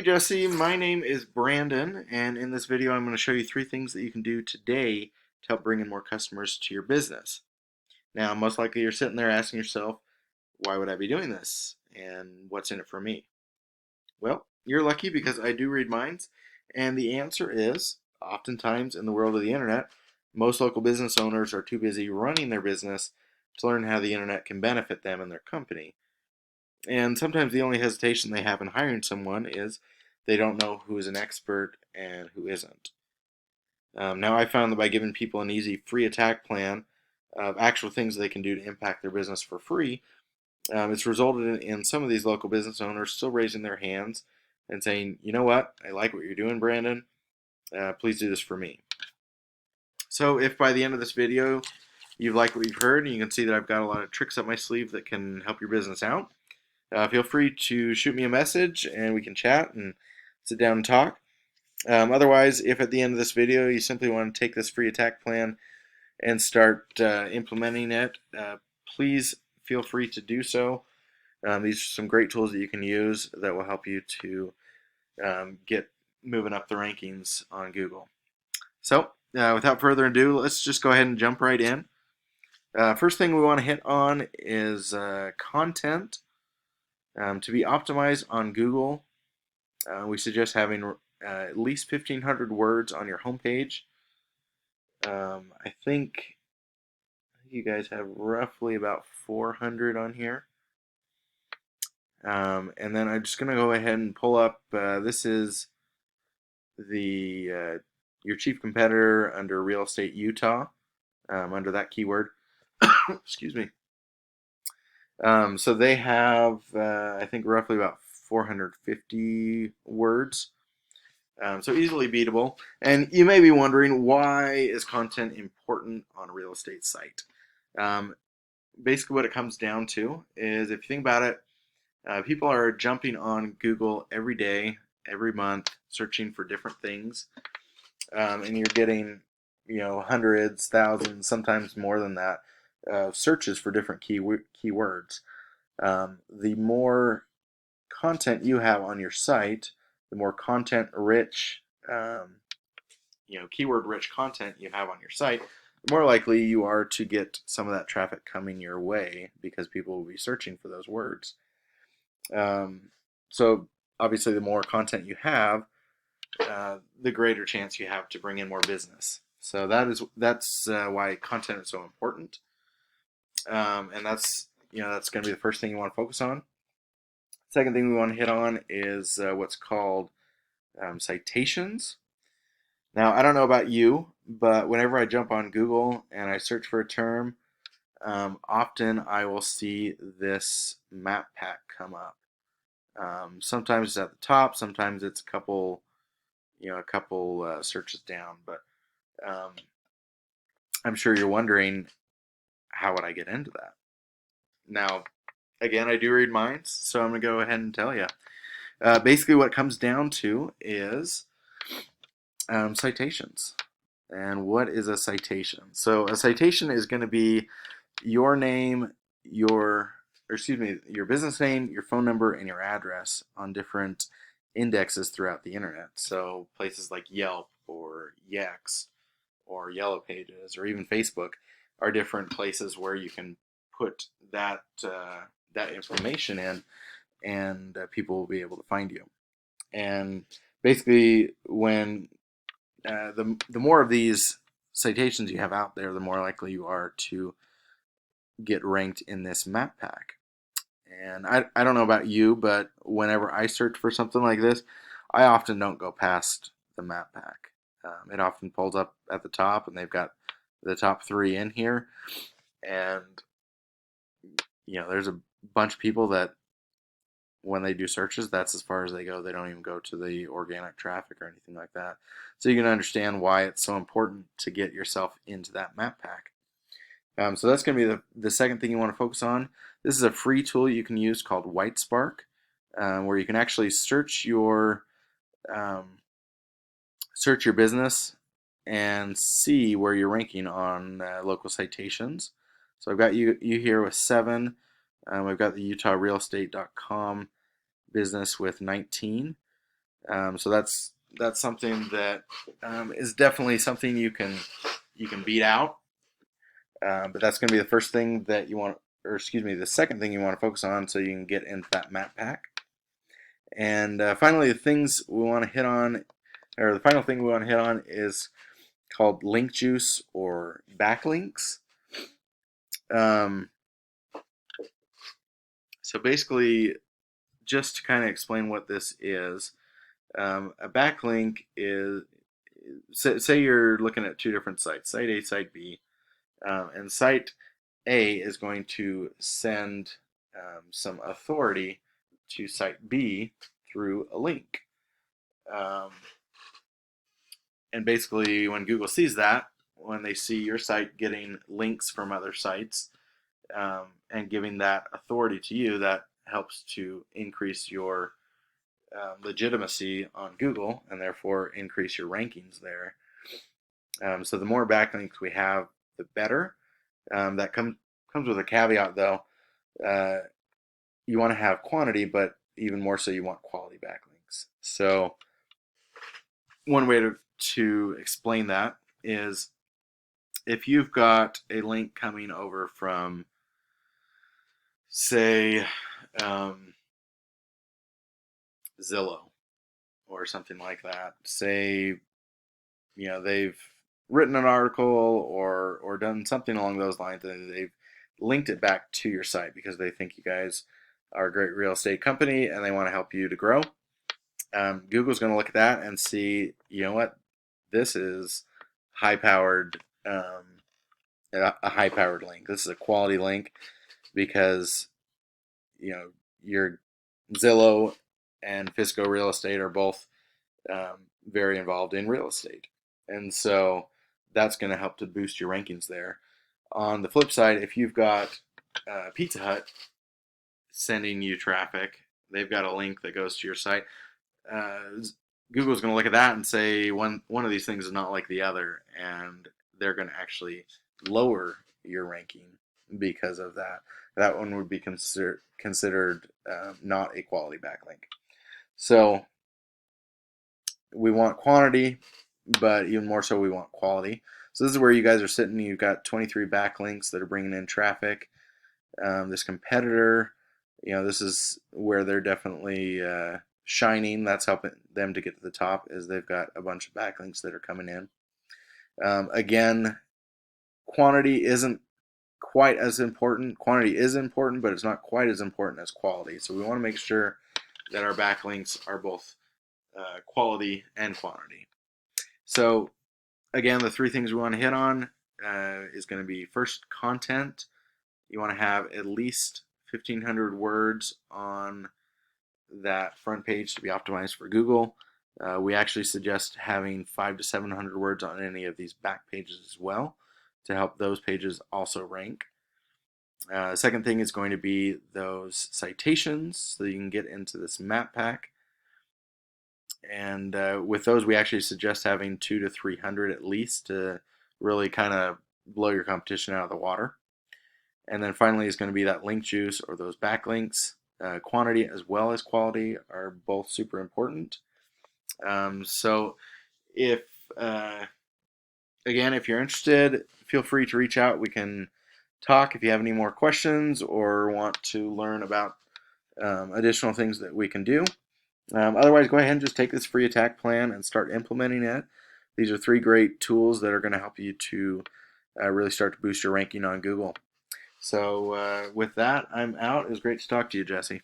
Hi Jesse, my name is Brandon, and in this video I'm going to show you 3 things that you can do today to help bring in more customers to your business. Now, most likely you're sitting there asking yourself, why would I be doing this? And what's in it for me? Well, you're lucky because I do read minds, and the answer is, oftentimes in the world of the internet, most local business owners are too busy running their business to learn how the internet can benefit them and their company. And sometimes the only hesitation they have in hiring someone is they don't know who is an expert and who isn't. Now, I found that by giving people an easy free attack plan of actual things they can do to impact their business for free, it's resulted in some of these local business owners still raising their hands and saying, you know what, I like what you're doing, Brandon. Please do this for me. So if by the end of this video you've liked what you've heard and you can see that I've got a lot of tricks up my sleeve that can help your business out, feel free to shoot me a message and we can chat and sit down and talk. Otherwise, if at the end of this video you simply want to take this free attack plan and start implementing it, please feel free to do so. These are some great tools that you can use that will help you to get moving up the rankings on Google. So, without further ado, let's just go ahead and jump right in. First thing we want to hit on is content. To be optimized on Google, we suggest having at least 1,500 words on your homepage. I think you guys have roughly about 400 on here. And then I'm just going to go ahead and pull up, this is the your chief competitor under real estate Utah, under that keyword. Excuse me. So they have, I think, roughly about 450 words. So easily beatable. And you may be wondering, why is content important on a real estate site? Basically what it comes down to is, if you think about it, people are jumping on Google every day, every month, searching for different things. And you're getting, hundreds, thousands, sometimes more than that, searches for different keywords. The more content you have on your site, the more content-rich, keyword-rich content you have on your site, the more likely you are to get some of that traffic coming your way because people will be searching for those words. So obviously, the more content you have, the greater chance you have to bring in more business. So that's why content is so important, and that's going to be the first thing you want to focus on. Second thing we want to hit on is what's called citations. Now, I don't know about you, but whenever I jump on Google and I search for a term, often I will see this map pack come up. Sometimes it's at the top, sometimes it's a couple searches down. But I'm sure you're wondering, how would I get into that? Now, again, I do read minds, so I'm going to go ahead and tell you. Basically, what it comes down to is citations. And what is a citation? So a citation is going to be your name, your business name, your phone number, and your address on different indexes throughout the internet. So places like Yelp or Yext or Yellow Pages or even Facebook are different places where you can put that information in, and people will be able to find you. And basically, when the more of these citations you have out there, the more likely you are to get ranked in this map pack. And I don't know about you, but whenever I search for something like this, I often don't go past the map pack. It often pulls up at the top, and they've got the top 3 in here. And there's a bunch of people that, when they do searches, that's as far as they go. They don't even go to the organic traffic or anything like that. So you can understand why it's so important to get yourself into that map pack. So that's going to be the second thing you want to focus on. This is a free tool you can use called Whitespark, where you can actually search your business and see where you're ranking on local citations. So I've got you here with 7. We've got the UtahRealestate.com business with 19. So that's something that is definitely something you can beat out. But that's going to be the first thing that you want, or excuse me, the second thing you want to focus on, so you can get into that map pack. And finally, the things we want to hit on, or the final thing we want to hit on, is called link juice or backlinks. So basically, just to kind of explain what this is, a backlink is, say you're looking at two different sites, site A, site B, and site A is going to send some authority to site B through a link. And basically, when Google sees that, when they see your site getting links from other sites and giving that authority to you, that helps to increase your legitimacy on Google and therefore increase your rankings there. So the more backlinks we have, the better. That comes with a caveat, though. You want to have quantity, but even more so, you want quality backlinks. So one way to explain that is, if you've got a link coming over from, say, Zillow or something like that, say, they've written an article or done something along those lines, and they've linked it back to your site because they think you guys are a great real estate company and they want to help you to grow. Google's going to look at that and see, you know what, this is high-powered, a high-powered link. This is a quality link because your Zillow and Fisco real estate are both very involved in real estate, and so that's going to help to boost your rankings there. On the flip side, if you've got Pizza Hut sending you traffic, they've got a link that goes to your site. Google's going to look at that and say one of these things is not like the other, and they're going to actually lower your ranking because of that. That one would be considered not a quality backlink. So we want quantity, but even more so, we want quality. So this is where you guys are sitting. You've got 23 backlinks that are bringing in traffic. This competitor, this is where they're definitely shining. That's helping them to get to the top, is they've got a bunch of backlinks that are coming in. Again, quantity isn't quite as important. Quantity is important, but it's not quite as important as quality. So we want to make sure that our backlinks are both quality and quantity. So again, the three things we want to hit on is going to be, first, content. You want to have at least 1,500 words on that front page to be optimized for Google. We actually suggest having 500 to 700 words on any of these back pages as well to help those pages also rank. Second thing is going to be those citations, so you can get into this map pack. And with those, we actually suggest having 200 to 300 at least to really kind of blow your competition out of the water. And then finally is going to be that link juice or those backlinks. Quantity as well as quality are both super important. So if again, if you're interested, feel free to reach out. We can talk if you have any more questions or want to learn about additional things that we can do. Otherwise, go ahead and just take this free attack plan and start implementing it. These are 3 great tools that are going to help you to really start to boost your ranking on Google. So with that, I'm out. It was great to talk to you, Jesse.